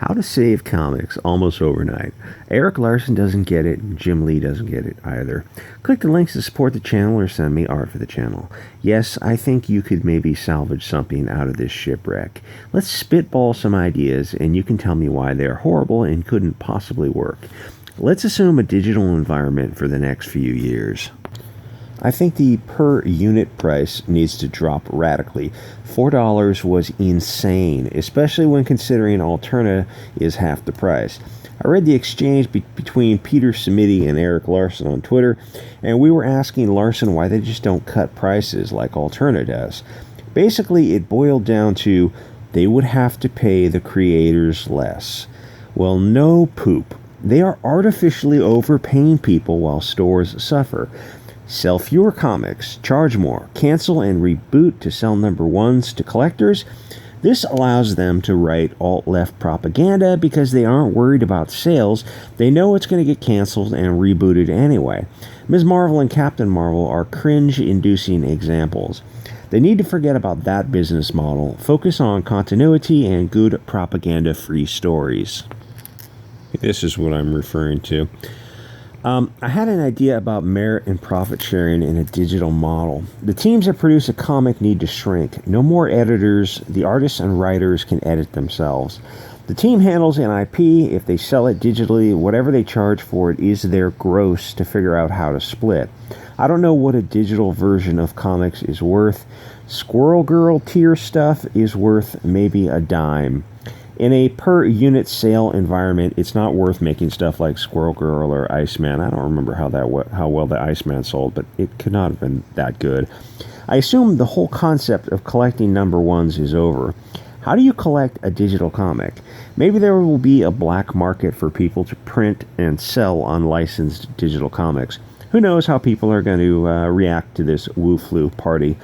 How to save comics almost overnight. Erik Larson doesn't get it, and Jim Lee doesn't get it either. Click the links to support the channel or send me art for the channel. Yes, I think you could maybe salvage something out of this shipwreck. Let's spitball some ideas, and you can tell me why they're horrible and couldn't possibly work. Let's assume a digital environment for the next few years. I think the per unit price needs to drop radically. $4 was insane, especially when considering Alterna is half the price. I read the exchange between Peter Simite and Erik Larson on Twitter, and we were asking Larson why they just don't cut prices like Alterna does. Basically, it boiled down to they would have to pay the creators less. Well, no poop. They are artificially overpaying people while stores suffer. Sell fewer comics, charge more, cancel and reboot to sell number ones to collectors. This allows them to write alt-left propaganda because they aren't worried about sales. They know it's going to get canceled and rebooted anyway. Ms. Marvel and Captain Marvel are cringe-inducing examples. They need to forget about that business model, focus on continuity and good propaganda-free stories. This is what I'm referring to. I had an idea about merit and profit sharing in a digital model. The teams that produce a comic need to shrink. No more editors. The artists and writers can edit themselves. The team handles an IP. If they sell it digitally, whatever they charge for it is their gross to figure out how to split. I don't know what a digital version of comics is worth. Squirrel Girl tier stuff is worth maybe a dime. In a per-unit sale environment, it's not worth making stuff like Squirrel Girl or Iceman. I don't remember how well the Iceman sold, but it could not have been that good. I assume the whole concept of collecting number ones is over. How do you collect a digital comic? Maybe there will be a black market for people to print and sell unlicensed digital comics. Who knows how people are going to react to this woo-flu party.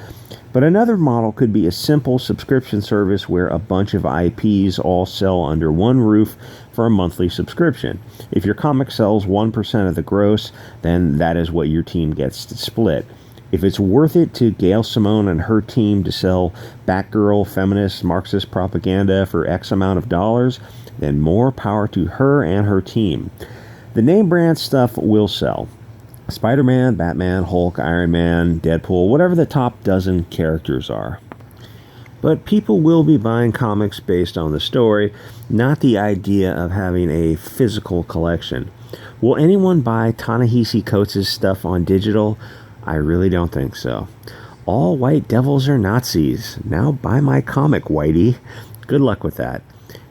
But another model could be a simple subscription service where a bunch of IPs all sell under one roof for a monthly subscription. If your comic sells 1% of the gross, then that is what your team gets to split. If it's worth it to Gail Simone and her team to sell Batgirl, feminist, Marxist propaganda for X amount of dollars, then more power to her and her team. The name brand stuff will sell. Spider-Man, Batman, Hulk, Iron Man, Deadpool, whatever the top dozen characters are. But people will be buying comics based on the story, not the idea of having a physical collection. Will anyone buy Ta-Nehisi Coates' stuff on digital? I really don't think so. All white devils are Nazis. Now buy my comic, Whitey. Good luck with that.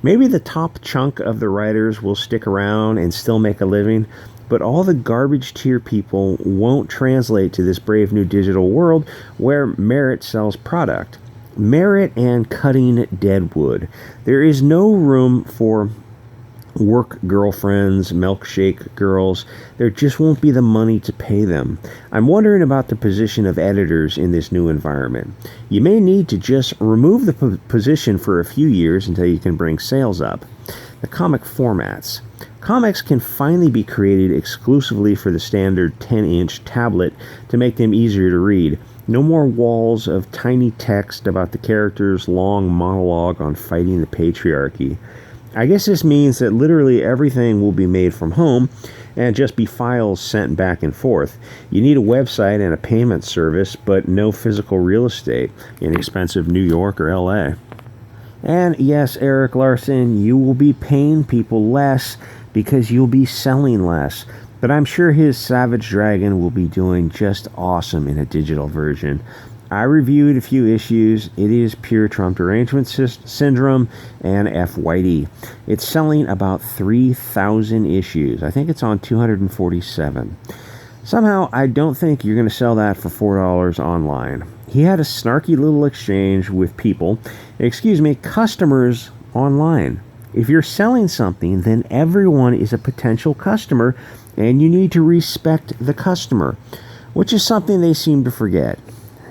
Maybe the top chunk of the writers will stick around and still make a living, but all the garbage tier people won't translate to this brave new digital world where merit sells product. Merit and cutting Deadwood. There is no room for work girlfriends, milkshake girls. There just won't be the money to pay them. I'm wondering about the position of editors in this new environment. You may need to just remove the position for a few years until you can bring sales up. The comic formats. Comics can finally be created exclusively for the standard 10-inch tablet to make them easier to read. No more walls of tiny text about the character's long monologue on fighting the patriarchy. I guess this means that literally everything will be made from home and just be files sent back and forth. You need a website and a payment service, but no physical real estate in expensive New York or LA. And yes, Erik Larson, you will be paying people less because you'll be selling less. But I'm sure his Savage Dragon will be doing just awesome in a digital version. I reviewed a few issues. It is pure Trump derangement syndrome and F. Whitey. It's selling about 3,000 issues. I think it's on 247. Somehow, I don't think you're going to sell that for $4 online. He had a snarky little exchange with customers online. If you're selling something, then everyone is a potential customer, and you need to respect the customer, which is something they seem to forget.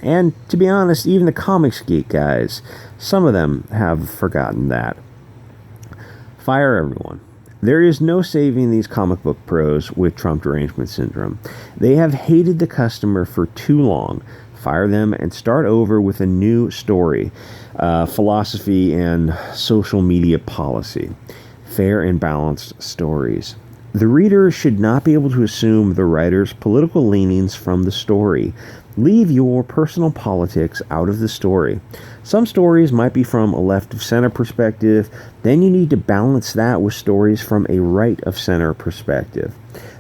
And to be honest, even the comicsgate guys, some of them have forgotten that. Fire everyone. There is no saving these comic book pros with Trump derangement syndrome. They have hated the customer for too long. Fire them and start over with a new story, philosophy, and social media policy. fair and balanced stories. The reader should not be able to assume the writer's political leanings from the story. Leave your personal politics out of the story. Some stories might be from a left-of-center perspective. Then you need to balance that with stories from a right-of-center perspective.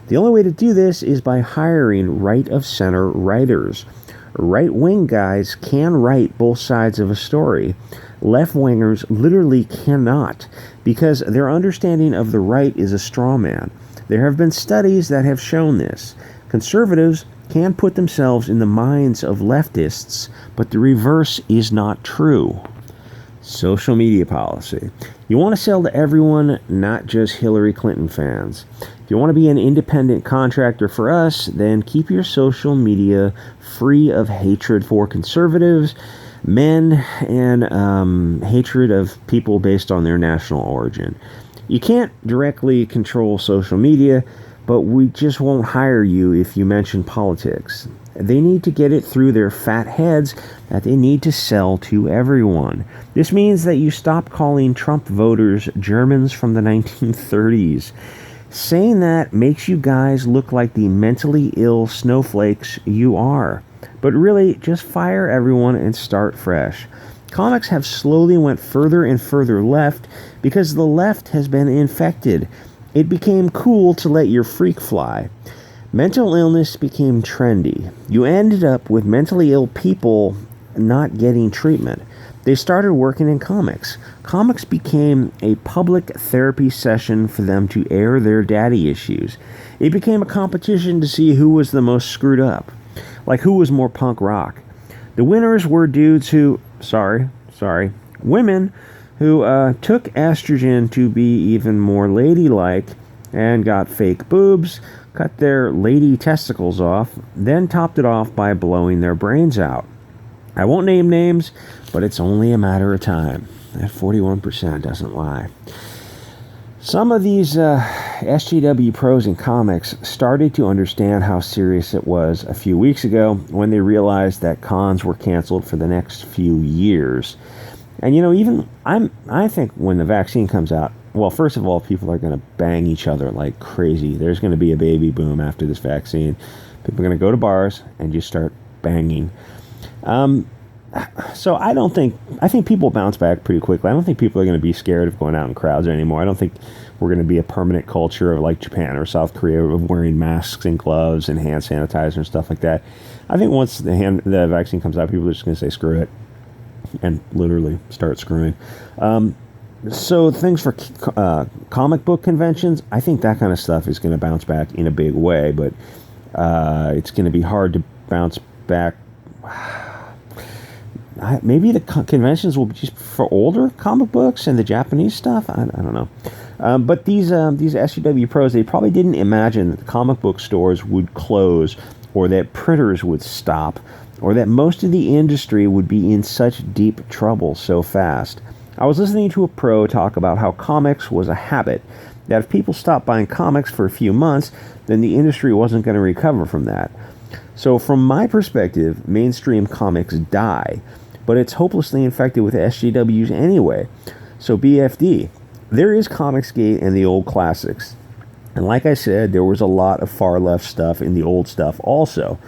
The only way to do this is by hiring right-of-center writers. Right-wing guys can write both sides of a story. Left-wingers literally cannot, because their understanding of the right is a straw man. There have been studies that have shown this. Conservatives can put themselves in the minds of leftists, but the reverse is not true. Social media policy. You want to sell to everyone, not just Hillary Clinton fans. If you want to be an independent contractor for us, then keep your social media free of hatred for conservatives, men, and hatred of people based on their national origin. You can't directly control social media, but we just won't hire you if you mention politics. They need to get it through their fat heads that they need to sell to everyone. This means that you stop calling Trump voters Germans from the 1930s. Saying that makes you guys look like the mentally ill snowflakes you are. But really, just fire everyone and start fresh. Comics have slowly went further and further left because the left has been infected. It became cool to let your freak fly. Mental illness became trendy. You ended up with mentally ill people not getting treatment. They started working in comics. Comics became a public therapy session for them to air their daddy issues. It became a competition to see who was the most screwed up. Like who was more punk rock. The winners were dudes who, women who took estrogen to be even more ladylike and got fake boobs, cut their lady testicles off, then topped it off by blowing their brains out. I won't name names, but it's only a matter of time. That 41% doesn't lie. Some of these SJW pros in comics started to understand how serious it was a few weeks ago when they realized that cons were canceled for the next few years. And I think when the vaccine comes out, well, first of all, people are going to bang each other like crazy. There's going to be a baby boom after this vaccine. People are going to go to bars and just start banging. So I think people bounce back pretty quickly. I don't think people are going to be scared of going out in crowds anymore. I don't think we're going to be a permanent culture of like Japan or South Korea of wearing masks and gloves and hand sanitizer and stuff like that. I think once the vaccine comes out, people are just going to say screw it and literally start screwing. So things for comic book conventions, I think that kind of stuff is going to bounce back in a big way, but it's going to be hard to bounce back. Maybe the conventions will be just for older comic books and the Japanese stuff. I don't know. But these SJW pros, they probably didn't imagine that the comic book stores would close or that printers would stop or that most of the industry would be in such deep trouble so fast. I was listening to a pro talk about how comics was a habit, that if people stopped buying comics for a few months, then the industry wasn't going to recover from that. So from my perspective, mainstream comics die, but it's hopelessly infected with SJWs anyway. So BFD, there is comicsgate and the old classics. And like I said, there was a lot of far left stuff in the old stuff also.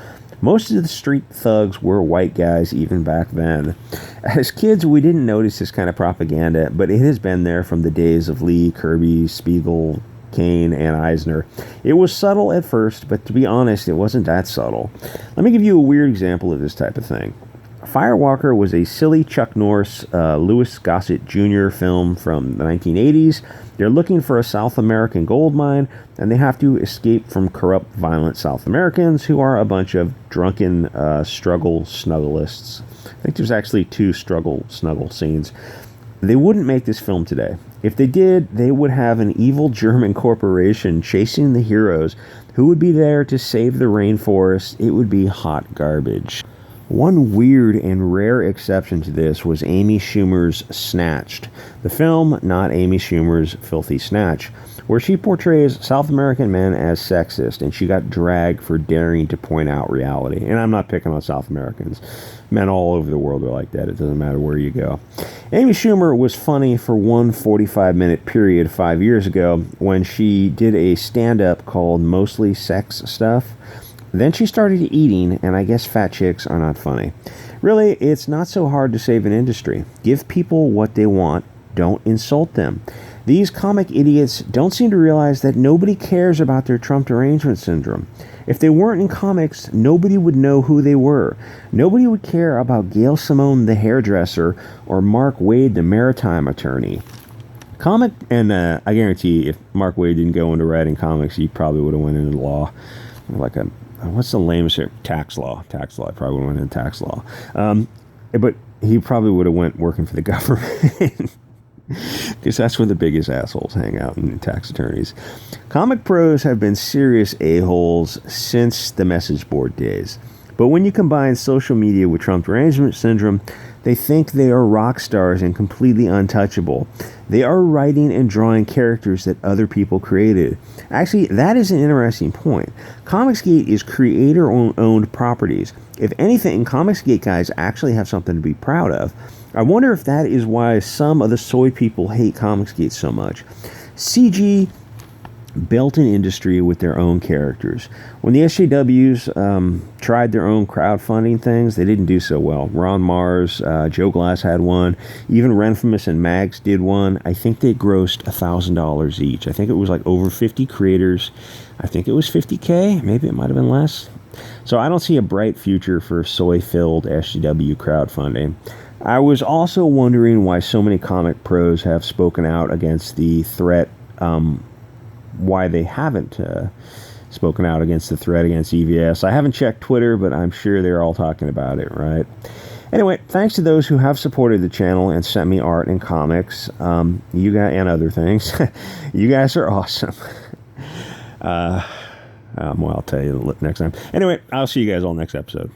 Most of the street thugs were white guys even back then. As kids, we didn't notice this kind of propaganda, but it has been there from the days of Lee, Kirby, Spiegel, Kane, and Eisner. It was subtle at first, but to be honest, it wasn't that subtle. Let me give you a weird example of this type of thing. Firewalker was a silly Chuck Norris, Louis Gossett Jr. film from the 1980s. They're looking for a South American gold mine, and they have to escape from corrupt, violent South Americans who are a bunch of drunken struggle snuggleists. I think there's actually 2 struggle snuggle scenes. They wouldn't make this film today. If they did, they would have an evil German corporation chasing the heroes who would be there to save the rainforest. It would be hot garbage. One weird and rare exception to this was Amy Schumer's Snatched, the film, not Amy Schumer's Filthy Snatch, where she portrays South American men as sexist, and she got dragged for daring to point out reality. And I'm not picking on South Americans. Men all over the world are like that. It doesn't matter where you go. Amy Schumer was funny for one 45-minute period 5 years ago when she did a stand-up called Mostly Sex Stuff. Then she started eating, and I guess fat chicks are not funny. Really, it's not so hard to save an industry. Give people what they want. Don't insult them. These comic idiots don't seem to realize that nobody cares about their Trump derangement syndrome. If they weren't in comics, nobody would know who they were. Nobody would care about Gail Simone, the hairdresser, or Mark Wade, the maritime attorney. I guarantee if Mark Wade didn't go into writing comics, he probably would have went into law. What's the lamest here? Tax law. I probably would have went into tax law. But he probably would have went working for the government. Because that's where the biggest assholes hang out, in tax attorneys. Comic pros have been serious a-holes since the message board days. But when you combine social media with Trump derangement syndrome, they think they are rock stars and completely untouchable. They are writing and drawing characters that other people created. Actually, that is an interesting point. Comicsgate is creator-owned properties. If anything, Comicsgate guys actually have something to be proud of. I wonder if that is why some of the soy people hate Comicsgate so much. CG built an industry with their own characters. When the SJWs tried their own crowdfunding things, they didn't do so well. Ron Mars, Joe Glass had one. Even Renfamous and Mags did one. I think they grossed $1,000 each. I think it was like over 50 creators. I think it was $50K. Maybe it might have been less. So I don't see a bright future for soy-filled SJW crowdfunding. I was also wondering why so many comic pros have spoken out against the threat, why they haven't spoken out against the threat against EVS. I haven't checked Twitter, but I'm sure they're all talking about it, right? Anyway, thanks to those who have supported the channel and sent me art and comics, you guys, and other things. You guys are awesome. Well, I'll tell you next time. Anyway, I'll see you guys all next episode.